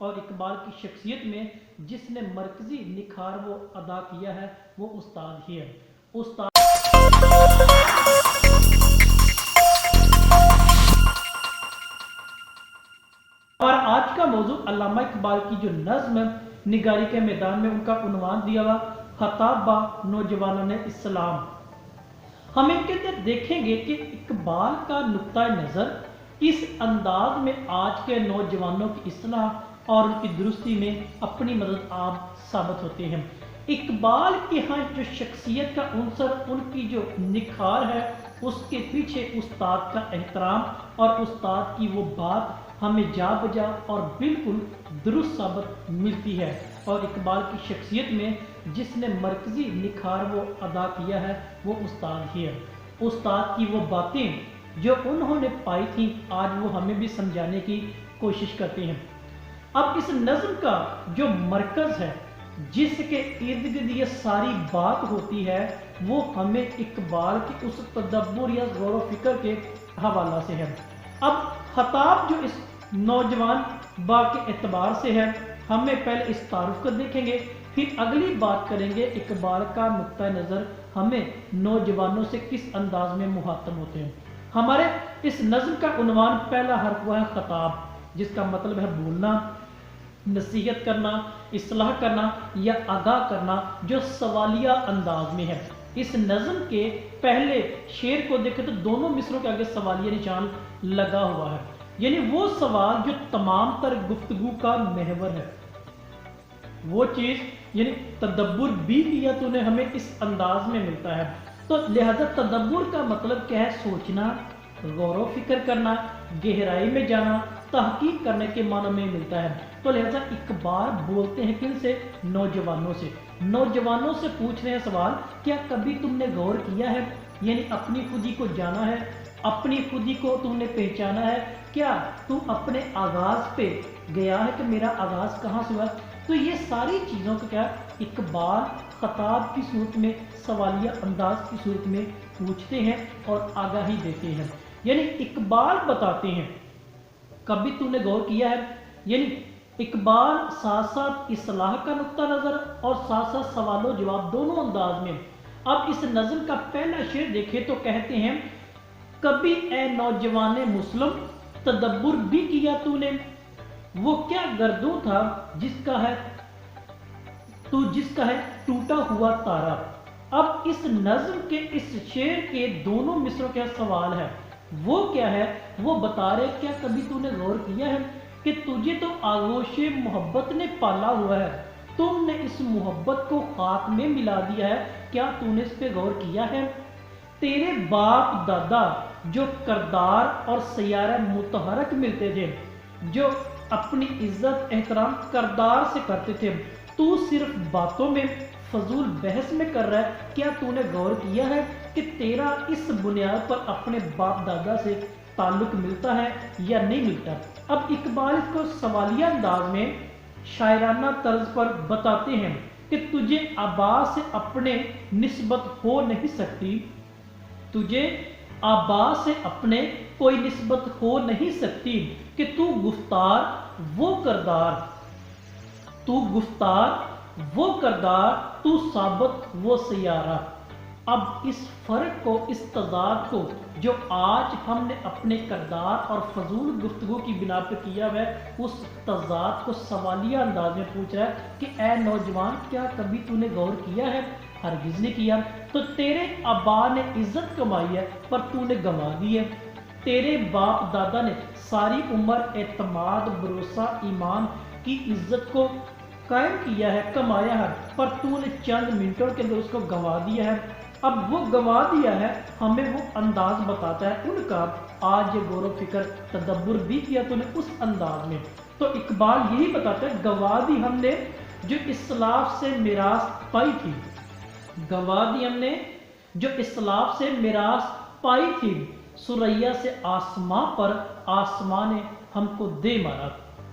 اور اقبال کی شخصیت میں جس نے مرکزی نکھار وہ ادا کیا ہے وہ استاد ہی ہے۔ استاد اور آج کا موضوع علامہ اقبال کی جو نظم نگاری کے میدان میں ان کا عنوان دیا ہوا خطاب با نوجوانان اسلام۔ ہم ان کے اندر دیکھیں گے کہ اقبال کا نقطہ نظر اس انداز میں آج کے نوجوانوں کی اصلاح اور ان کی درستی میں اپنی مدد آپ ثابت ہوتے ہیں۔ اقبال کے ہاں جو شخصیت کا عنصر ان کی جو نکھار ہے اس کے پیچھے استاد کا احترام اور استاد کی وہ بات ہمیں جا بجا اور بالکل درست ثابت ملتی ہے، اور اقبال کی شخصیت میں جس نے مرکزی نکھار وہ ادا کیا ہے وہ استاد ہی ہے۔ استاد کی وہ باتیں جو انہوں نے پائی تھیں آج وہ ہمیں بھی سمجھانے کی کوشش کرتے ہیں۔ اب اس نظم کا جو مرکز ہے جس کے ارد گرد یہ ساری بات ہوتی ہے وہ ہمیں اقبال کی اس تدبر یا غور و فکر کے حوالہ سے ہے۔ اب خطاب جو اس نوجوان با کے اعتبار سے ہے، ہمیں پہلے اس تعارف کو دیکھیں گے، پھر اگلی بات کریں گے اقبال کا نقطہ نظر ہمیں نوجوانوں سے کس انداز میں مخاطب ہوتے ہیں۔ ہمارے اس نظم کا عنوان پہلا حرف وہ ہے خطاب، جس کا مطلب ہے بولنا، نصیحت کرنا، اصلاح کرنا یا آگاہ کرنا، جو سوالیہ انداز میں ہے۔ اس نظم کے پہلے شعر کو دیکھیں تو دونوں مصروں کے آگے سوالیہ نشان لگا ہوا ہے، یعنی وہ سوال جو تمام تر گفتگو کا محور ہے، وہ چیز یعنی تدبر بھی کیا تو نے ہمیں اس انداز میں ملتا ہے۔ تو لہذا تدبر کا مطلب کیا ہے؟ سوچنا، غور و فکر کرنا، گہرائی میں جانا، تحقیق کرنے کے معنی میں ملتا ہے۔ تو لہذا اقبال بولتے ہیں کن سے؟ نوجوانوں سے۔ نوجوانوں سے پوچھ رہے ہیں سوال، کیا کبھی تم نے غور کیا ہے؟ یعنی اپنی خودی کو جانا ہے، اپنی خودی کو تم نے پہچانا ہے؟ کیا تم اپنے آغاز پہ گیا ہے کہ میرا آغاز کہاں سے ہوا؟ تو یہ ساری چیزوں کو کیا اقبال خطاب کی صورت میں، سوالیہ انداز کی صورت میں پوچھتے ہیں اور آگاہی دیتے ہیں۔ یعنی اقبال بتاتے ہیں کبھی تم نے غور کیا ہے، یعنی اقبال ساتھ ساتھ اصلاح کا نقطہ نظر اور ساتھ ساتھ سوال و جواب دونوں انداز میں۔ اب اس نظم کا پہلا شعر دیکھیں تو کہتے ہیں، کبھی اے نوجوان مسلم تدبر بھی کیا تو نے، وہ کیا گردوں تھا جس کا ہے ٹوٹا ہوا تارا۔ اب اس نظم کے اس شعر کے دونوں مصروں کا سوال ہے، وہ کیا ہے؟ وہ بتا رہے کیا کبھی تو نے غور کیا ہے کہ تجھے تو آغوش محبت نے پالا ہوا ہے، تم نے اس محبت کو خاک میں ملا دیا ہے، کیا تو نے اس پہ غور کیا ہے؟ تیرے باپ دادا جو کردار اور سیارہ متحرک ملتے تھے، جو اپنی عزت احترام کردار سے کرتے تھے، تو صرف باتوں میں فضول بحث میں کر رہا ہے، کیا تو نے غور کیا ہے کہ تیرا اس بنیاد پر اپنے باپ دادا سے تعلق ملتا ہے یا نہیں ملتا؟ اب اقبال اس کو سوالیہ انداز میں شاعرانہ طرز پر بتاتے ہیں کہ تجھے آبا سے اپنے نسبت ہو نہیں سکتی، تجھے آبا سے اپنے کوئی نسبت ہو نہیں سکتی کہ تو گفتار وہ کردار، تو گفتار وہ کردار، تو ثابت وہ سیارہ۔ اب اس فرق کو، اس تضاد کو جو آج ہم نے اپنے کردار اور فضول گفتگو کی بنا پہ کیا ہے، اس تضاد کو سوالیہ انداز میں پوچھ رہا ہے کہ اے نوجوان کیا کبھی تو نے غور کیا ہے؟ ہرگز نہیں کیا۔ تو تیرے آبا نے عزت کمائی ہے پر تو نے گنوا دی ہے، تیرے باپ دادا نے ساری عمر اعتماد، بھروسہ، ایمان کی عزت کو قائم کیا ہے، کمایا ہے، پر تو نے چند منٹوں کے اندر اس کو گنوا دیا ہے۔ اب وہ گنوا دیا ہے، ہمیں وہ انداز بتاتا ہے ان کا، آج یہ غور و فکر تدبر بھی کیا تو نے اس انداز میں۔ تو اقبال یہی بتاتا ہے گنوا دی ہم نے جو اسلاف سے میراث پائی تھی، گنوا دی ہم نے جو اسلاف سے میراث پائی تھی، سریا سے آسماں پر آسمان نے ہم کو دے مارا۔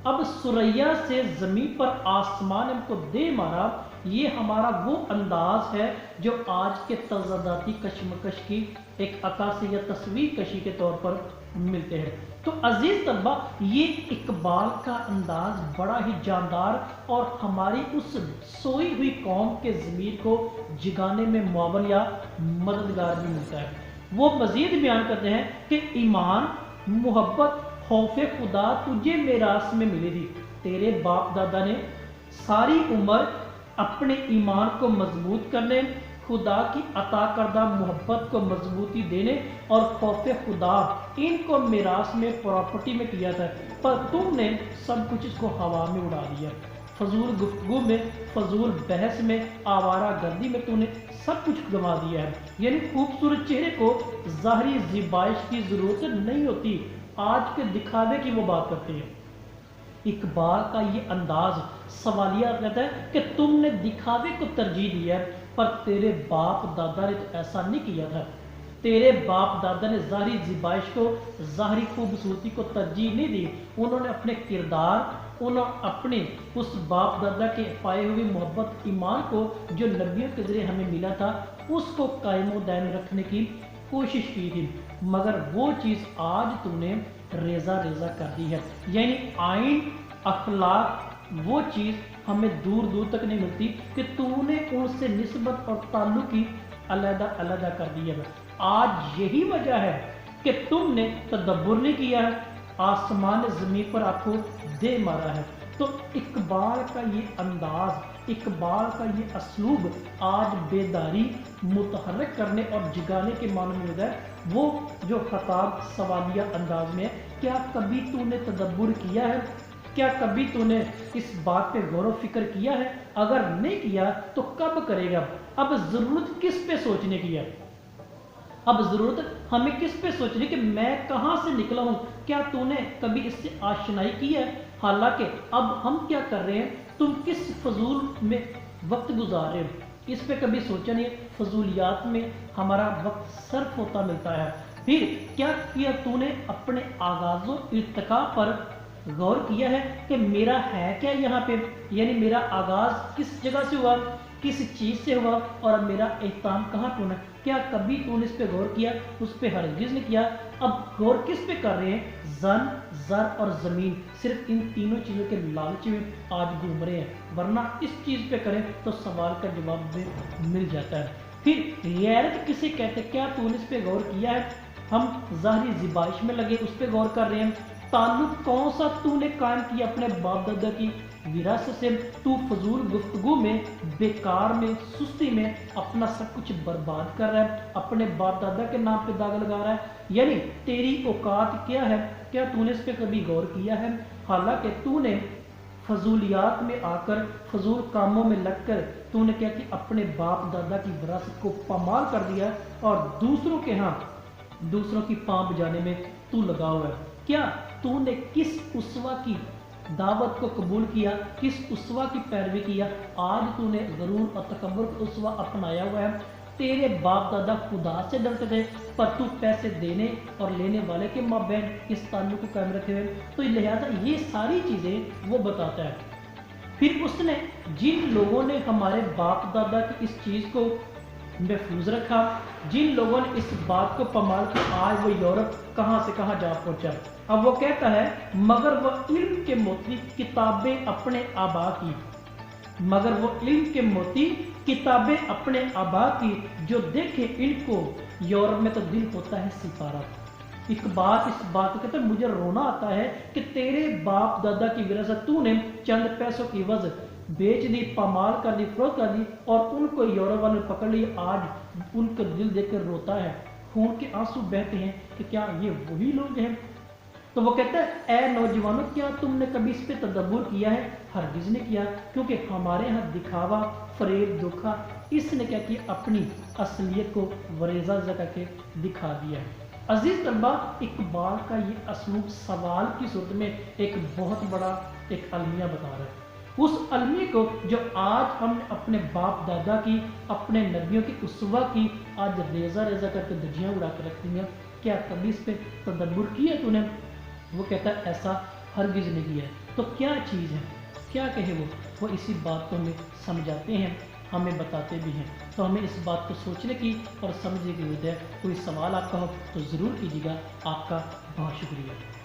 اب سریا سے زمین پر آسمان نے ہم کو دے مارا، یہ ہمارا وہ انداز ہے جو آج کے تضاداتی کشمکش کی ایک عکاسی یا تصویر کشی کے طور پر ملتے ہیں۔ تو عزیز طلبہ یہ اقبال کا انداز بڑا ہی جاندار اور ہماری اس سوئی ہوئی قوم کے ضمیر کو جگانے میں معاون یا مددگار بھی ملتا ہے۔ وہ مزید بیان کرتے ہیں کہ ایمان، محبت، خوف خدا تجھے میراث میں ملی تھی۔ تیرے باپ دادا نے ساری عمر اپنے ایمان کو مضبوط کرنے، خدا کی عطا کردہ محبت کو مضبوطی دینے اور خوف خدا ان کو میراث میں پراپرٹی میں کیا تھا، پر تم نے سب کچھ اس کو ہوا میں اڑا دیا۔ فضول گفتگو میں، فضول بحث میں، آوارہ گردی میں تو نے سب کچھ گنوا دیا ہے۔ یعنی خوبصورت چہرے کو ظاہری زیبائش کی ضرورت نہیں ہوتی، آج کے دکھاوے کی وہ بات کرتے ہیں۔ اقبال کا یہ انداز سوالیہ کہتا ہے کہ تم نے دکھاوے کو ترجیح دیا ہے، پر تیرے باپ دادا نے تو ایسا نہیں کیا تھا۔ تیرے باپ دادا نے ظاہری زیبائش کو، ظاہری خوبصورتی کو ترجیح نہیں دی، انہوں نے اپنے کردار، انہوں اپنے اس باپ دادا کے پائے ہوئے محبت ایمان کو جو نبیوں کے ذریعے ہمیں ملا تھا اس کو قائم و دائم رکھنے کی کوشش کی تھی، مگر وہ چیز آج تو نے ریزہ ریزہ کر دی ہے۔ یعنی آئین، اخلاق، وہ چیز ہمیں دور دور تک نہیں ملتی کہ تو نے ان سے نسبت اور تعلق کی علیحدہ علیحدہ کر دی ہے۔ آج یہی وجہ ہے کہ تم نے تدبر نہیں کیا ہے، آسمان زمین پر آپ کو دے مارا ہے۔ تو اقبال کا یہ انداز، اقبال کا یہ اسلوب آج بیداری متحرک کرنے اور جگانے کے معنی میں ہوتا ہے۔ وہ جو خطاب سوالیہ انداز میں ہے، کیا کبھی تو نے تدبر کیا ہے؟ کیا کبھی تو نے اس بات پہ غور و فکر کیا ہے؟ اگر نہیں کیا تو کب کرے گا؟ اب ضرورت کس پہ سوچنے کی ہے؟ اب ضرورت ہمیں کس پہ سوچنے کہ میں کہاں سے نکلا ہوں؟ کیا تو نے کبھی اس سے آشنائی کی ہے؟ حالانکہ اب ہم کیا کر رہے ہیں، تم کس فضول میں وقت گزار رہے ہو، اس پہ کبھی سوچا نہیں ہے۔ فضولیات میں ہمارا وقت صرف ہوتا ملتا ہے۔ پھر کیا کیا تو نے اپنے آغاز و ارتقاء پر غور کیا ہے کہ میرا ہے کیا یہاں پہ؟ یعنی میرا آغاز کس جگہ سے ہوا، کس چیز سے ہوا، اور اب میرا اختتام کہاں پہ ہونا؟ کیا کبھی تو نے اس پہ غور کیا؟ اس پہ ہرگز نہیں کیا۔ اب غور کس پہ کر رہے ہیں؟ زن، زر اور زمین، صرف ان تینوں چیزوں کے لالچ میں آج گھوم رہے ہیں، ورنہ اس چیز پہ کریں تو سوال کا جواب بھی مل جاتا ہے۔ پھر غیرت کسے کہتے؟ کیا تو نے اس پہ غور کیا ہے؟ ہم ظاہری زیبائش میں لگے اس پہ غور کر رہے ہیں۔ تعلق کون سا تو نے قائم کیا اپنے باپ دادا کی وراثت سے؟ تو فضول گفتگو میں، بیکار میں، سستی میں اپنا سب کچھ برباد کر رہا ہے، اپنے باپ دادا کے نام پہ داغ لگا رہا ہے۔ یعنی تیری اوقات کیا ہے؟ کیا تو نے اس پہ کبھی غور کیا ہے؟ حالانکہ تو نے فضولیات میں آ کر، فضول کاموں میں لگ کر تو نے کیا کہ اپنے باپ دادا کی وراثت کو پامال کر دیا اور دوسروں کے ہاں، دوسروں کی پاں بجانے میں تو لگا ہوا ہے۔ کیا تو نے کس اسوہ کی دعوت کو قبول کیا، کس اسوہ کی پیروی کیا؟ آج تو نے غرور اور تکبر کا اسوہ اپنایا ہوا ہے۔ تیرے باپ دادا خدا سے ڈرتے تھے، پر تو پیسے دینے اور لینے والے کے مابین اس تعلق کو قائم رکھے ہوئے، تو لہذا یہ ساری چیزیں وہ بتاتا ہے۔ پھر اس نے جن لوگوں نے ہمارے باپ دادا کی اس چیز کو محفوظ رکھا، جن لوگوں نے اس بات کو پامال کیا، آج وہ یورپ کہاں سے کہاں جا پہنچا۔ اب وہ کہتا ہے مگر وہ علم کے موتی کتابیں اپنے آبا کی، مگر وہ علم کے موتی کتابیں اپنے آبا کی، جو دیکھے ان کو یورپ میں تو دل ہوتا ہے سپارہ۔ اقبال اس بات کو کہتا ہے مجھے رونا آتا ہے کہ تیرے باپ دادا کی وراثت تو نے چند پیسوں کی عوض بیچ دی، پامال کر دی، فروخت کر دی، اور ان کو یورپ والے نے پکڑ لی۔ آج ان کا دل دیکھ کر روتا ہے، خون کے آنسو بہتے ہیں کہ کیا یہ وہی لوگ ہیں؟ تو وہ کہتا ہے اے نوجوانوں، کیا تم نے کبھی اس پہ تدبر کیا ہے؟ ہرگز نہیں کیا، کیونکہ ہمارے ہاں دکھاوا، فریب، دھوکا، اس نے کیا کیا اپنی اصلیت کو وریزہ کر کے دکھا دیا ہے۔ عزیز طلبہ، اقبال کا یہ اسلوب سوال کی صورت میں ایک بہت بڑا ایک المیہ بتا رہا ہے۔ اس المیہ کو جو آج ہم نے اپنے باپ دادا کی، اپنے نبیوں کی اسوہ کی آج ریزہ ریزہ کر کے دھجیاں اڑا کے رکھ دی ہیں، کیا کبھی اس پہ تدبر کیا تو نے؟ وہ کہتا ہے ایسا ہرگز نہیں کیا ہے۔ تو کیا چیز ہے، کیا کہے وہ اسی بات کو ہمیں سمجھاتے ہیں، ہمیں بتاتے بھی ہیں۔ تو ہمیں اس بات کو سوچنے کی اور سمجھنے کی ضرورت ہے۔ کوئی سوال آپ کا ہو تو ضرور کیجیے گا۔ آپ کا بہت شکریہ۔